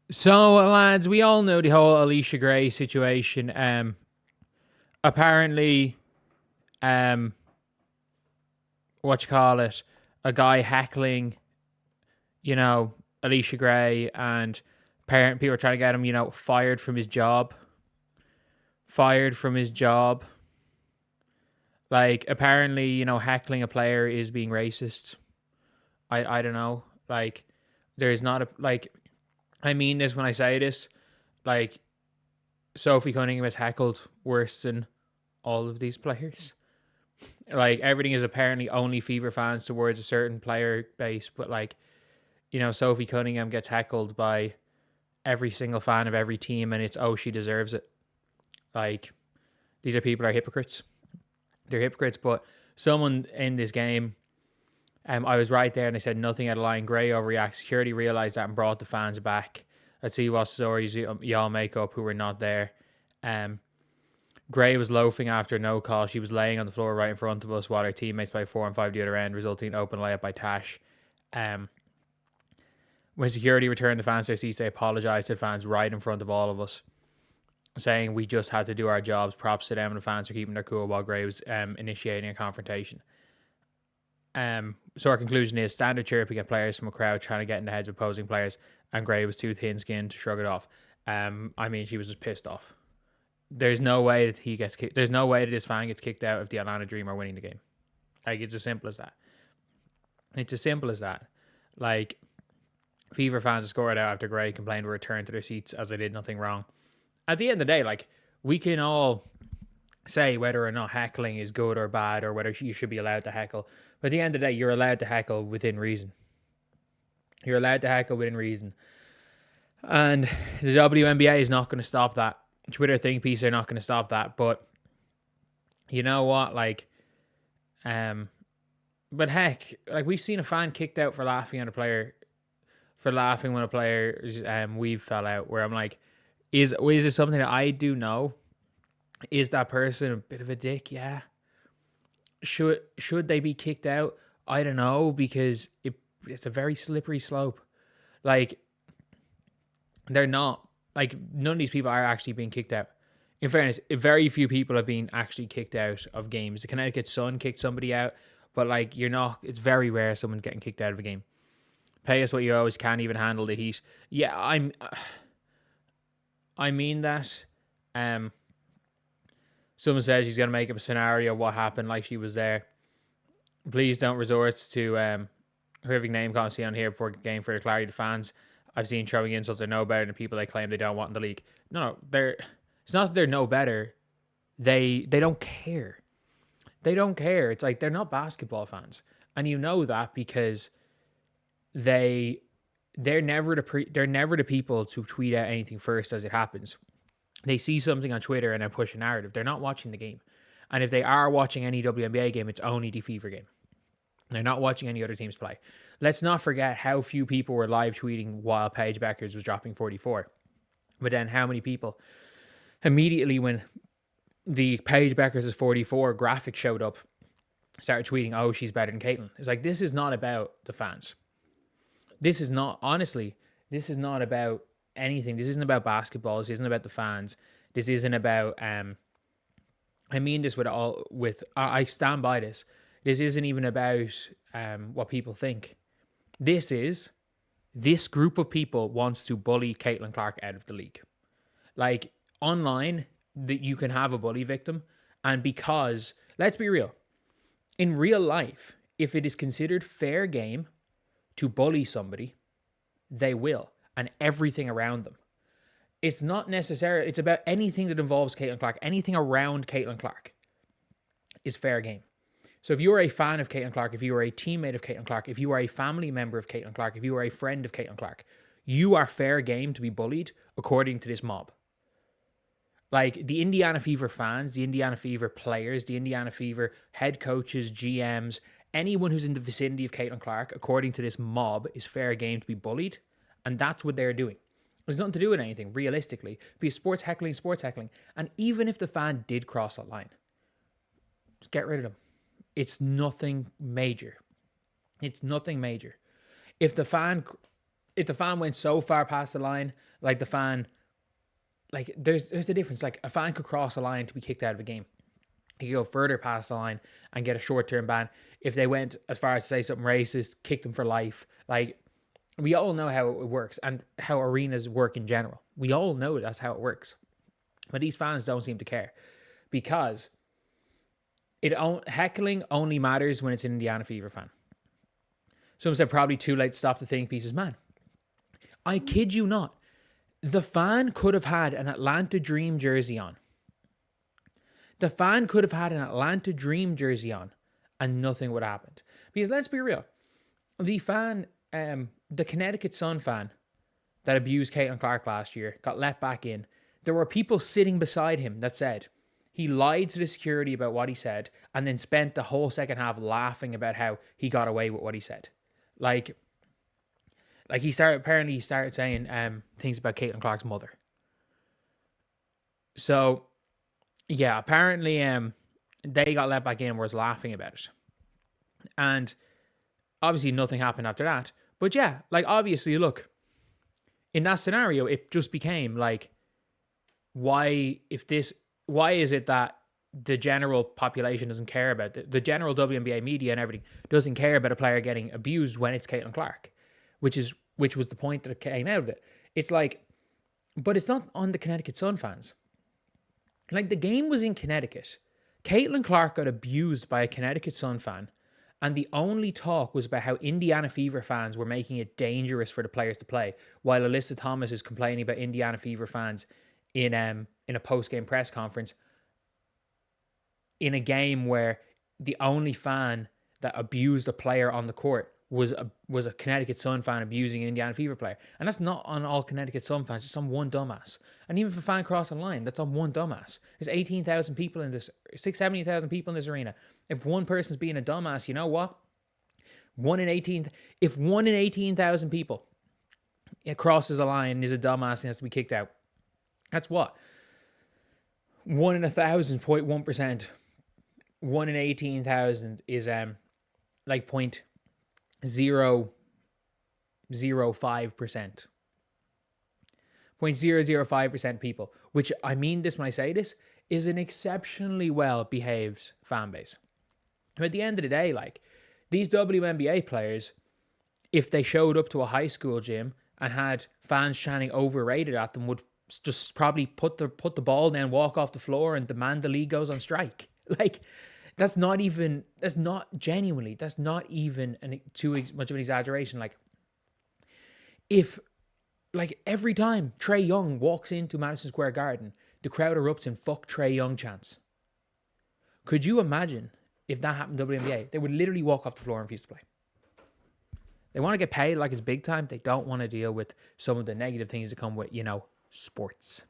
So, lads, we all know the whole Allisha Gray situation. Apparently, um, what you call it, a guy heckling, Allisha Gray, and parent people are trying to get him, fired from his job. Fired from his job. Like, apparently, heckling a player is being racist. I don't know. Like, there's not a like. I mean this when I say this. Like, Sophie Cunningham has heckled worse than all of these players. Like, everything is apparently only Fever fans towards a certain player base, but like, Sophie Cunningham gets heckled by every single fan of every team, and it's, oh, she deserves it. Like, these are people are hypocrites. They're hypocrites. But someone in this game, I was right there, and I said nothing out of line. Gray overreacts. Security realized that and brought the fans back. Let's see what stories y'all make up who were not there. Gray was loafing after no call. She was laying on the floor right in front of us while her teammates played 4 and 5 the other end, resulting in open layup by Tash. When security returned the fans to their seats, they apologised to the fans right in front of all of us, saying we just had to do our jobs. Props to them and the fans for keeping their cool while Gray was initiating a confrontation. So our conclusion is standard chirping at players from a crowd trying to get in the heads of opposing players, and Gray was too thin-skinned to shrug it off. I mean, she was just pissed off. There's no way that he gets kicked. There's no way that this fan gets kicked out if the Atlanta Dream are winning the game. Like, it's as simple as that. It's as simple as that. Like, Fever fans have scored out after Gray complained to return to their seats as they did nothing wrong. At the end of the day, like, we can all say whether or not heckling is good or bad or whether you should be allowed to heckle. But at the end of the day, you're allowed to heckle within reason. You're allowed to heckle within reason. And the WNBA is not going to stop that. Twitter think piece are not going to stop that. But you know what? Like, but heck, like, we've seen a fan kicked out for laughing at a player, for laughing when a player's weave fell out. Where I'm like, is this something that I do know? Is that person a bit of a dick? Yeah. Should they be kicked out? I don't know, because it's a very slippery slope. Like, they're not. Like, none of these people are actually being kicked out. In fairness, very few people have been actually kicked out of games. The Connecticut Sun kicked somebody out, but like, you're not. It's very rare someone's getting kicked out of a game. Pay us what you always can't even handle the heat. Yeah, I mean that. Someone says she's gonna make up a scenario of what happened, like she was there. Please don't resort to horrific name calling on here before game for the clarity of the fans. I've seen throwing insults are no better than people they claim they don't want in the league. No, it's not that they're no better. They don't care. They don't care. It's like they're not basketball fans, and you know that because they're never the people to tweet out anything first as it happens. They see something on Twitter and then push a narrative. They're not watching the game, and if they are watching any WNBA game, it's only the Fever game. They're not watching any other teams play. Let's not forget how few people were live tweeting while Paige Bueckers was dropping 44. But then how many people immediately when the Paige Bueckers' 44 graphic showed up started tweeting, oh, she's better than Caitlyn. It's like, this is not about the fans. This is not, honestly, this is not about anything. This isn't about basketball. This isn't about the fans. This isn't about, I mean this I stand by this. This isn't even about what people think. This group of people wants to bully Caitlyn Clark out of the league. Like, online, that you can have a bully victim, and because, let's be real, in real life, if it is considered fair game to bully somebody, they will, and everything around them. It's not necessary. It's about anything that involves Caitlyn Clark. Anything around Caitlyn Clark is fair game. So if you are a fan of Caitlyn Clark, if you are a teammate of Caitlyn Clark, if you are a family member of Caitlyn Clark, if you are a friend of Caitlyn Clark, you are fair game to be bullied according to this mob. Like, the Indiana Fever fans, the Indiana Fever players, the Indiana Fever head coaches, GMs, anyone who's in the vicinity of Caitlyn Clark, according to this mob, is fair game to be bullied. And that's what they're doing. There's nothing to do with anything, realistically. Because sports heckling. And even if the fan did cross that line, just get rid of them. It's nothing major. It's nothing major. If the fan went so far past the line, Like the fan, like there's a difference. Like a fan could cross a line to be kicked out of a game. He could go further past the line and get a short-term ban. If they went as far as to say something racist, kick them for life. Like, we all know how it works and how arenas work in general. We all know that's how it works. But these fans don't seem to care because heckling only matters when it's an Indiana Fever fan. Someone said probably too late to stop the think pieces. Man, I kid you not. The fan could have had an Atlanta Dream jersey on. The fan could have had an Atlanta Dream jersey on and nothing would have happened. Because let's be real. The fan, the Connecticut Sun fan that abused Caitlyn Clark last year got let back in. There were people sitting beside him that said he lied to the security about what he said and then spent the whole second half laughing about how he got away with what he said. Like he started saying things about Caitlyn Clark's mother. So yeah, apparently they got let back in and was laughing about it. And obviously nothing happened after that. But yeah, like obviously, look, in that scenario, it just became like, why is it that the general population doesn't care about the general WNBA media and everything doesn't care about a player getting abused when it's Caitlyn Clark, which was the point that came out of it. It's like, but it's not on the Connecticut Sun fans. Like, the game was in Connecticut. Caitlyn Clark got abused by a Connecticut Sun fan, and the only talk was about how Indiana Fever fans were making it dangerous for the players to play, while Alyssa Thomas is complaining about Indiana Fever fans in a post-game press conference in a game where the only fan that abused a player on the court was a Connecticut Sun fan abusing an Indiana Fever player. And that's not on all Connecticut Sun fans, just on one dumbass. And even if a fan crossing the line, that's on one dumbass. There's 18,000 people in this, 70,000 people in this arena. If one person's being a dumbass, you know what? If 1 in 18,000 people crosses a line and is a dumbass and has to be kicked out, that's what? 1 in 1,000, 0.1%. 1 in 18,000 is like 0.005%. 0.005% people, which, I mean this when I say this, is an exceptionally well-behaved fan base. But at the end of the day, like, these WNBA players, if they showed up to a high school gym and had fans chanting overrated at them, would just probably put the ball down, walk off the floor, and demand the league goes on strike. Like, that's not even too much of an exaggeration. Like, if, like, every time Trae Young walks into Madison Square Garden, the crowd erupts in "fuck Trae Young" chants. Could you imagine if that happened in WNBA? They would literally walk off the floor and refuse to play. They want to get paid like it's big time. They don't want to deal with some of the negative things that come with, sports.